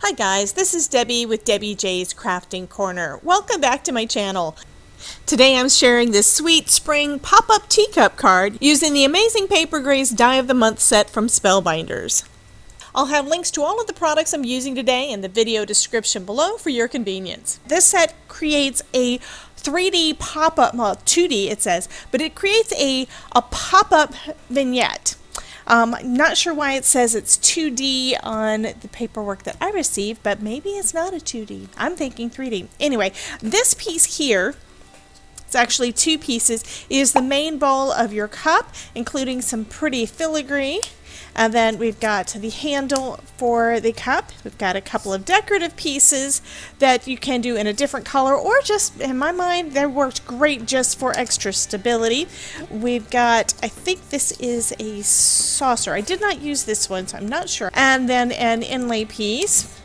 Hi guys, this is Debbie with Debbie J's Crafting Corner. Welcome back to my channel. Today I'm sharing this sweet spring pop-up teacup card using the Amazing Paper Grace Die of the Month set from Spellbinders. I'll have links to all of the products I'm using today in the video description below for your convenience. This set creates a 3D pop-up, well 2D it says, but it creates a pop-up vignette. I'm not sure why it says it's 2D on the paperwork that I received, but maybe it's not a 2D. I'm thinking 3D. Anyway, this piece here, it's actually two pieces, is the main bowl of your cup, including some pretty filigree. And then we've got the handle for the cup. We've got a couple of decorative pieces that you can do in a different color, or just, in my mind, they worked great just for extra stability. We've got, I think this is a saucer. I did not use this one, so I'm not sure. And then an inlay piece.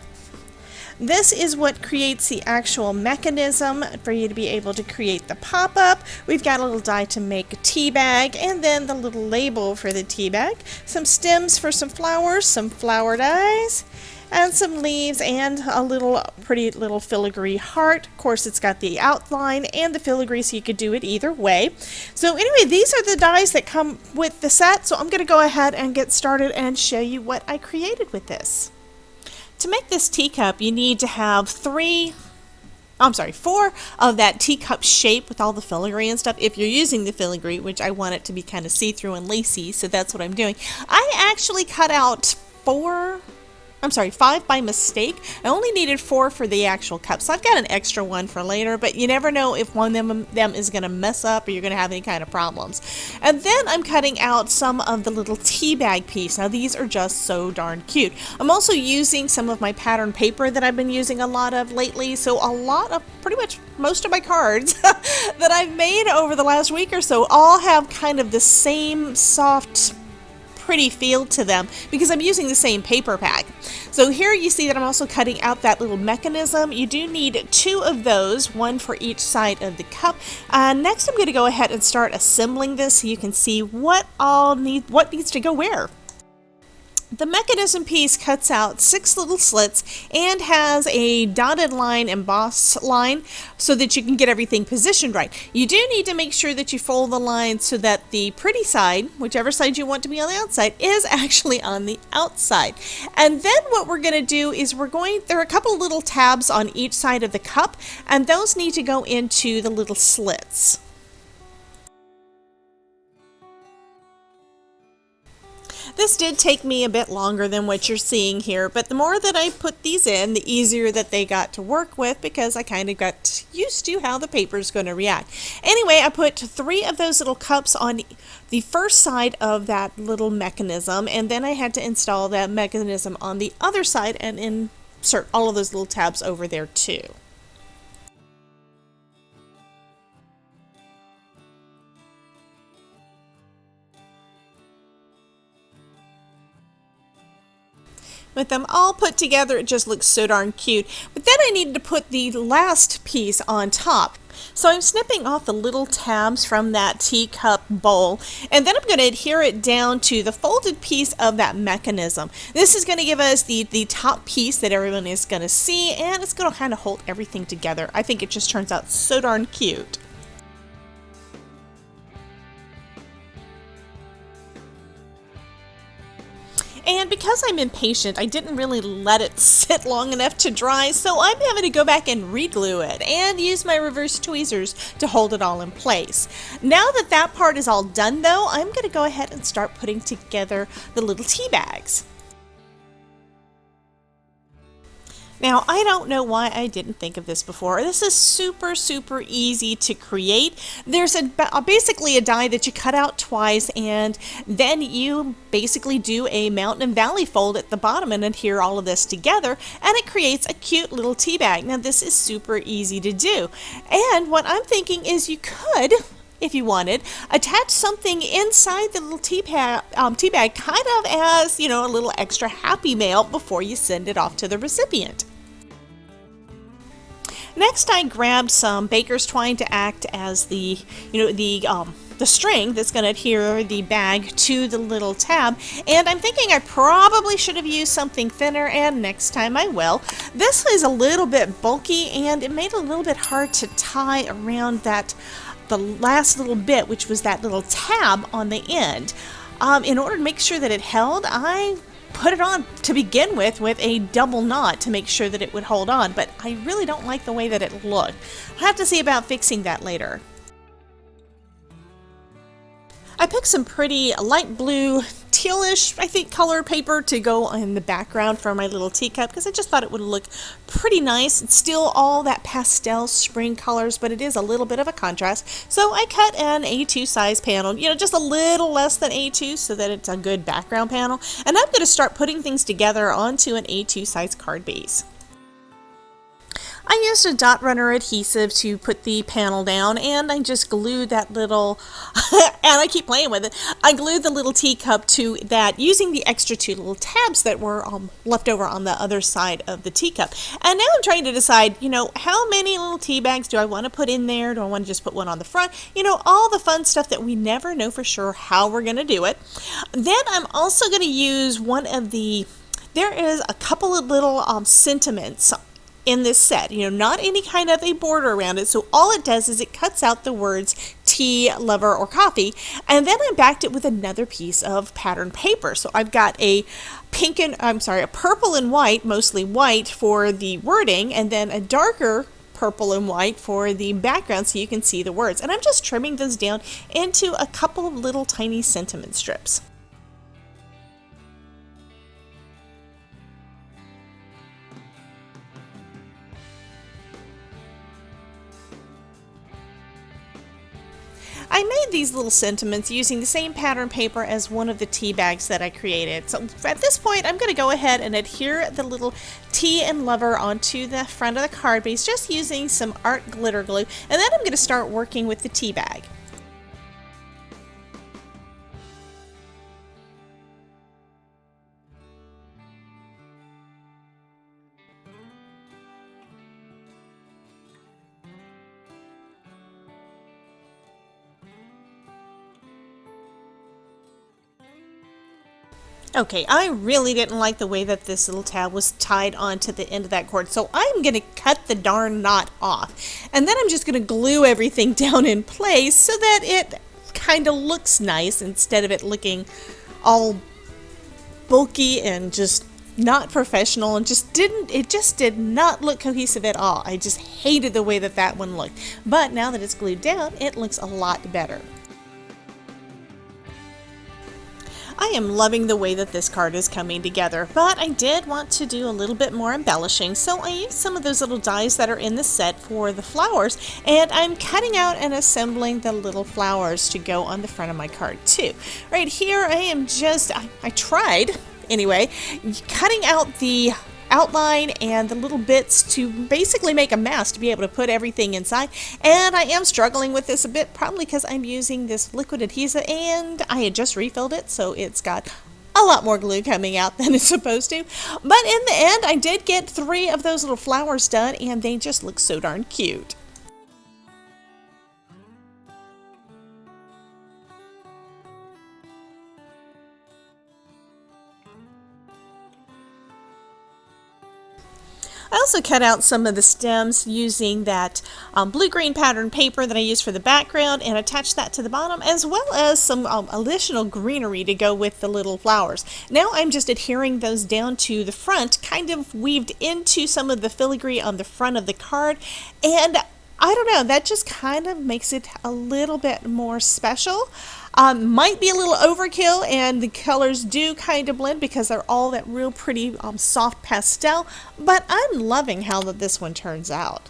This is what creates the actual mechanism for you to be able to create the pop-up. We've got a little die to make a tea bag, and then the little label for the tea bag. Some stems for some flowers, some flower dies, and some leaves, and a little pretty little filigree heart. Of course, it's got the outline and the filigree, so you could do it either way. So anyway, these are the dies that come with the set, so I'm going to go ahead and get started and show you what I created with this. To make this teacup, you need to have four of that teacup shape with all the filigree and stuff. If you're using the filigree, which I want it to be kind of see-through and lacy, so that's what I'm doing. I actually cut out five by mistake. I only needed 4 for the actual cup, so I've got an extra one for later, but you never know if one of them is going to mess up or you're going to have any kind of problems. And then I'm cutting out some of the little tea bag piece. Now these are just so darn cute. I'm also using some of my pattern paper that I've been using a lot of lately, so a lot of, pretty much most of my cards that I've made over the last week or so all have kind of the same soft, pretty feel to them because I'm using the same paper pack. So here you see that I'm also cutting out that little mechanism. You do need 2 of those, one for each side of the cup. Next I'm going to go ahead and start assembling this so you can see what needs to go where. The mechanism piece cuts out 6 little slits and has a dotted line embossed line so that you can get everything positioned right. You do need to make sure that you fold the line so that the pretty side, whichever side you want to be on the outside, is actually on the outside. And then what we're going to do is there are a couple little tabs on each side of the cup, and those need to go into the little slits. This did take me a bit longer than what you're seeing here, but the more that I put these in, the easier that they got to work with because I kind of got used to how the paper is going to react. Anyway, I put 3 of those little cups on the first side of that little mechanism, and then I had to install that mechanism on the other side and insert all of those little tabs over there too. With them all put together, it just looks so darn cute. But then I needed to put the last piece on top. So I'm snipping off the little tabs from that teacup bowl, and then I'm going to adhere it down to the folded piece of that mechanism. This is going to give us the top piece that everyone is going to see, and it's going to kind of hold everything together. I think it just turns out so darn cute. And because I'm impatient, I didn't really let it sit long enough to dry, so I'm having to go back and re-glue it and use my reverse tweezers to hold it all in place. Now that that part is all done though, I'm going to go ahead and start putting together the little tea bags. Now, I don't know why I didn't think of this before. This is super easy to create. There's basically a die that you cut out twice, and then you basically do a mountain and valley fold at the bottom and adhere all of this together, and it creates a cute little tea bag. Now, this is super easy to do. And what I'm thinking is you could, if you wanted, attach something inside the little tea bag kind of as, you know, a little extra happy mail before you send it off to the recipient. Next, I grabbed some baker's twine to act as the the string that's going to adhere the bag to the little tab, and I'm thinking I probably should have used something thinner, and next time I will. This is a little bit bulky and it made it a little bit hard to tie around the last little bit, which was that little tab on the end. In order to make sure that it held, I put it on to begin with a double knot to make sure that it would hold on, but I really don't like the way that it looked. I'll have to see about fixing that later. I picked some pretty light blue, tealish, I think, color paper to go in the background for my little teacup because I just thought it would look pretty nice. It's still all that pastel spring colors, but it is a little bit of a contrast. So I cut an A2 size panel, just a little less than A2 so that it's a good background panel. And I'm going to start putting things together onto an A2 size card base. I used a dot runner adhesive to put the panel down, and I just glued that little, and I keep playing with it, I glued the little teacup to that using the extra two little tabs that were left over on the other side of the teacup. And now I'm trying to decide, how many little tea bags do I want to put in there? Do I want to just put one on the front? All the fun stuff that we never know for sure how we're going to do it. Then I'm also going to use there is a couple of little sentiments in this set, not any kind of a border around it. So all it does is it cuts out the words tea, lover, or coffee, and then I backed it with another piece of pattern paper. So I've got a purple and white, mostly white for the wording, and then a darker purple and white for the background so you can see the words. And I'm just trimming those down into a couple of little tiny sentiment strips. I made these little sentiments using the same pattern paper as one of the tea bags that I created. So at this point, I'm going to go ahead and adhere the little tea and lover onto the front of the card base, just using some art glitter glue, and then I'm going to start working with the tea bag. Okay, I really didn't like the way that this little tab was tied onto the end of that cord, so I'm going to cut the darn knot off. And then I'm just going to glue everything down in place so that it kind of looks nice instead of it looking all bulky and just not professional, and it just did not look cohesive at all. I just hated the way that that one looked. But now that it's glued down, it looks a lot better. I am loving the way that this card is coming together, but I did want to do a little bit more embellishing, so I used some of those little dies that are in the set for the flowers, and I'm cutting out and assembling the little flowers to go on the front of my card too. Right here I am I tried anyway, cutting out the outline and the little bits to basically make a mask to be able to put everything inside, and I am struggling with this a bit, probably because I'm using this liquid adhesive and I had just refilled it, so it's got a lot more glue coming out than it's supposed to. But in the end, I did get 3 of those little flowers done, and they just look so darn cute. I also cut out some of the stems using that blue-green pattern paper that I used for the background and attached that to the bottom, as well as some additional greenery to go with the little flowers. Now I'm just adhering those down to the front, kind of weaved into some of the filigree on the front of the card, and I don't know, that just kind of makes it a little bit more special. Might be a little overkill, and the colors do kind of blend because they're all that real pretty soft pastel, but I'm loving how this one turns out.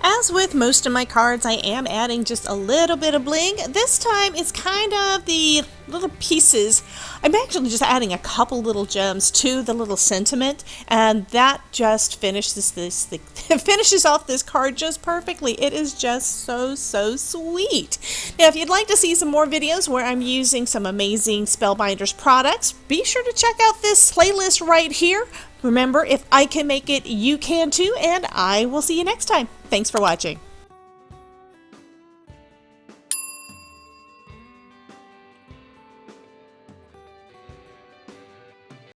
As with most of my cards, I am adding just a little bit of bling. This time it's kind of the little pieces. I'm actually just adding a couple little gems to the little sentiment, and that just finishes finishes off this card just perfectly. It is just so sweet. Now, if you'd like to see some more videos where I'm using some amazing Spellbinders products, be sure to check out this playlist right here. Remember, if I can make it, you can too, and I will see you next time. Thanks for watching.